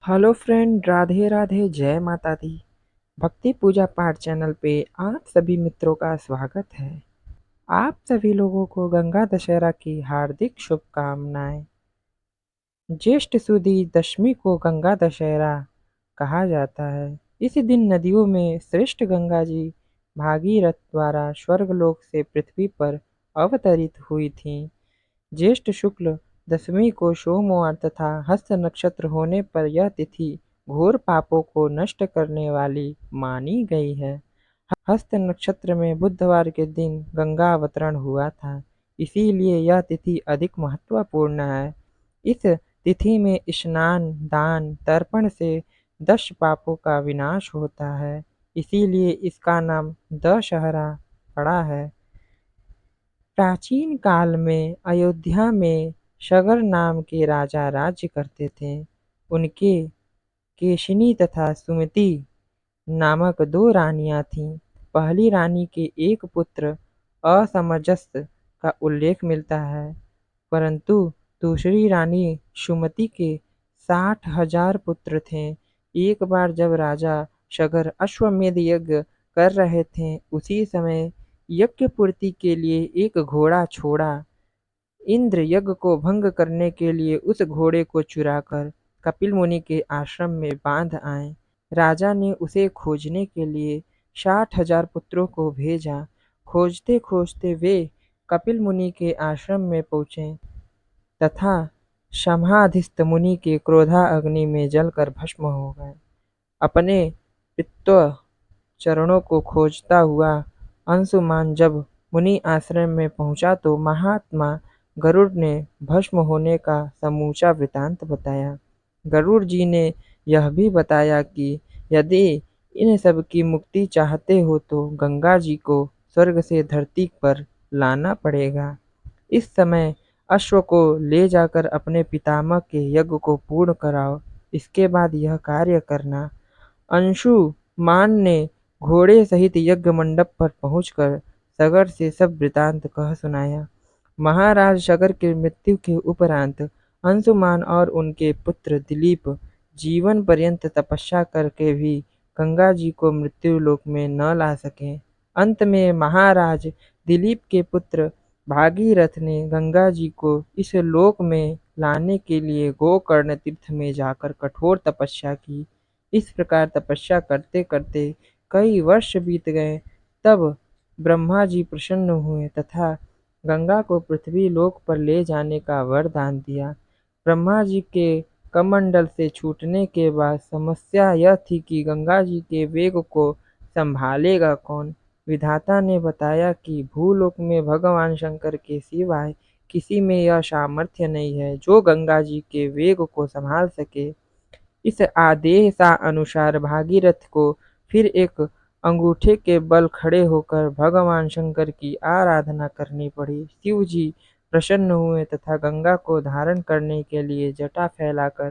Hello friend, Radhe Radhe, जय माता दी। भक्ति पूजा पाठ चैनल पे आप सभी मित्रों का स्वागत है। आप सभी लोगों को गंगा दशहरा की हार्दिक शुभकामनाएं। ज्येष्ठ सुदी दशमी को गंगा दशहरा कहा जाता है। इस दिन नदियों में श्रेष्ठ गंगा जी भागीरथ द्वारा स्वर्गलोक से पृथ्वी पर अवतरित हुई थीं। ज्येष्ठ शुक्ल दशमी को सोमवार तथा हस्त नक्षत्र होने पर यह तिथि घोर पापों को नष्ट करने वाली मानी गई है। हस्त नक्षत्र में बुधवार के दिन गंगा अवतरण हुआ था, इसीलिए यह तिथि अधिक महत्वपूर्ण है। इस तिथि में स्नान, दान, तर्पण से 10 पापों का विनाश होता है, इसीलिए इसका नाम दशहरा पड़ा है। प्राचीन काल में अयोध्या में सगर नाम के राजा राज्य करते थे। उनके केशिनी तथा सुमति नामक 2 रानियां थीं। पहली रानी के एक पुत्र असमंजस का उल्लेख मिलता है, परंतु दूसरी रानी सुमति के 60,000 पुत्र थे। एक बार जब राजा सगर अश्वमेध यज्ञ कर रहे थे, उसी समय यज्ञ पूर्ति के लिए एक घोड़ा छोड़ा। इंद्र यज्ञ को भंग करने के लिए उस घोड़े को चुराकर कपिल मुनि के आश्रम में बांध आए। राजा ने उसे खोजने के लिए 60,000 पुत्रों को भेजा। खोजते खोजते वे कपिल मुनि के आश्रम में पहुंचे तथा समाधिस्थ मुनि के क्रोधाग्नि में जलकर भस्म हो गए। अपने पितृ चरणों को खोजता हुआ अंशुमान जब मुनि आश्रम में पहुंचा तो महात्मा गरुड़ ने भस्म होने का समूचा वृतांत बताया। गरुड़ जी ने यह भी बताया कि यदि इन सब की मुक्ति चाहते हो तो गंगा जी को स्वर्ग से धरती पर लाना पड़ेगा। इस समय अश्व को ले जाकर अपने पितामह के यज्ञ को पूर्ण कराओ, इसके बाद यह कार्य करना। अंशुमान ने घोड़े सहित यज्ञ मंडप पर पहुंचकर सगर से सब वृतांत कह सुनाया। महाराज सगर की मृत्यु के उपरांत अंशुमान और उनके पुत्र दिलीप जीवन पर्यंत तपस्या करके भी गंगा जी को मृत्यु लोक में न ला सके। अंत में महाराज दिलीप के पुत्र भागीरथ ने गंगा जी को इस लोक में लाने के लिए गोकर्ण तीर्थ में जाकर कठोर तपस्या की। इस प्रकार तपस्या करते करते कई वर्ष बीत गए। तब ब्रह्मा जी प्रसन्न हुए तथा गंगा को पृथ्वी लोक पर ले जाने का वरदान दिया। ब्रह्मा जी के कमंडल से छूटने के बाद समस्या यह थी कि गंगा जी के वेग को संभालेगा कौन। विधाता ने बताया कि भूलोक में भगवान शंकर के सिवाय किसी में यह सामर्थ्य नहीं है जो गंगा जी के वेग को संभाल सके। इस आदेशानुसार भागीरथ को फिर एक अंगूठे के बल खड़े होकर भगवान शंकर की आराधना करनी पड़ी। शिव जी प्रसन्न हुए तथा गंगा को धारण करने के लिए जटा फैलाकर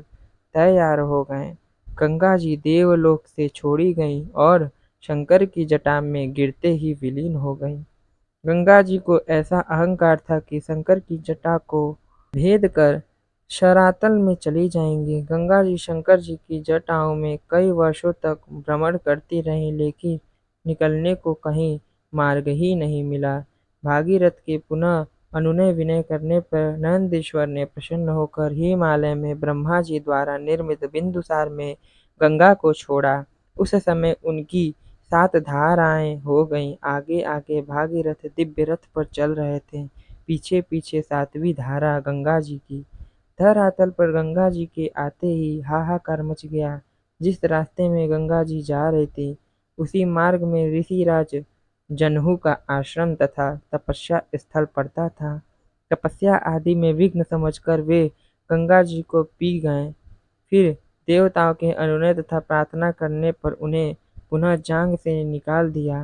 तैयार हो गए। गंगा जी देवलोक से छोड़ी गईं और शंकर की जटा में गिरते ही विलीन हो गईं। गंगा जी को ऐसा अहंकार था कि शंकर की जटा को भेद कर शरातल में चली जाएंगी। गंगा जी शंकर जी की जटाओं में कई वर्षों तक भ्रमण करती रहीं, लेकिन निकलने को कहीं मार्ग ही नहीं मिला। भागीरथ के पुनः अनुनय विनय करने पर नंदीश्वर ने प्रसन्न होकर हिमालय में ब्रह्मा जी द्वारा निर्मित बिंदुसार में गंगा को छोड़ा। उस समय उनकी 7 धाराएं हो गईं। आगे आगे भागीरथ दिव्य रथ पर चल रहे थे, पीछे पीछे 7वीं धारा गंगा जी की। धरातल पर गंगा जी के आते ही हाहाकार मच गया। जिस रास्ते में गंगा जी जा रही थी, उसी मार्ग में ऋषिराज जनहू का आश्रम तथा तपस्या स्थल पड़ता था। तपस्या आदि में विघ्न समझकर वे गंगा जी को पी गए। फिर देवताओं के अनुनय तथा प्रार्थना करने पर उन्हें पुनः जांग से निकाल दिया।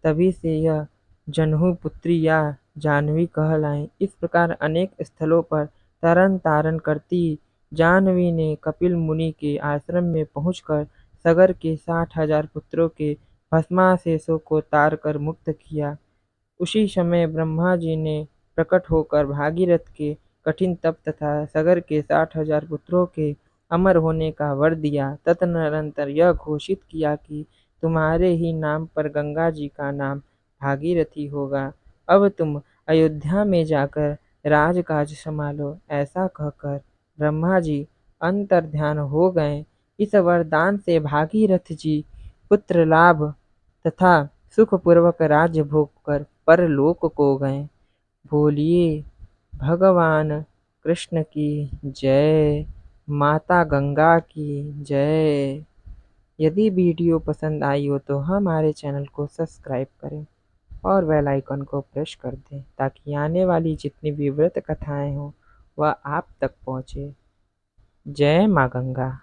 तभी से यह जनहू पुत्री या जाह्नवी कहलाईं। इस प्रकार अनेक स्थलों पर तरन तारण करती जाह्नवी ने कपिल मुनि के आश्रम में पहुंचकर सगर के 60,000 पुत्रों के भस्मावशेषों को तार कर मुक्त किया। उसी समय ब्रह्मा जी ने प्रकट होकर भागीरथ के कठिन तप तथा सगर के 60,000 पुत्रों के अमर होने का वर दिया। तदनंतर यह घोषित किया कि तुम्हारे ही नाम पर गंगा जी का नाम भागीरथी होगा। अब तुम अयोध्या में जाकर राजकाज संभालो। ऐसा कहकर ब्रह्मा जी अंतर्ध्यान हो गए। इस वरदान से भागीरथ जी पुत्र लाभ तथा सुखपूर्वक राज्य भोग कर परलोक को गए। बोलिए भगवान कृष्ण की जय, माता गंगा की जय। यदि वीडियो पसंद आई हो तो हमारे चैनल को सब्सक्राइब करें और बेल आइकन को प्रेस कर दें ताकि आने वाली जितनी भी व्रत कथाएं हों वह आप तक पहुँचे। जय माँ गंगा।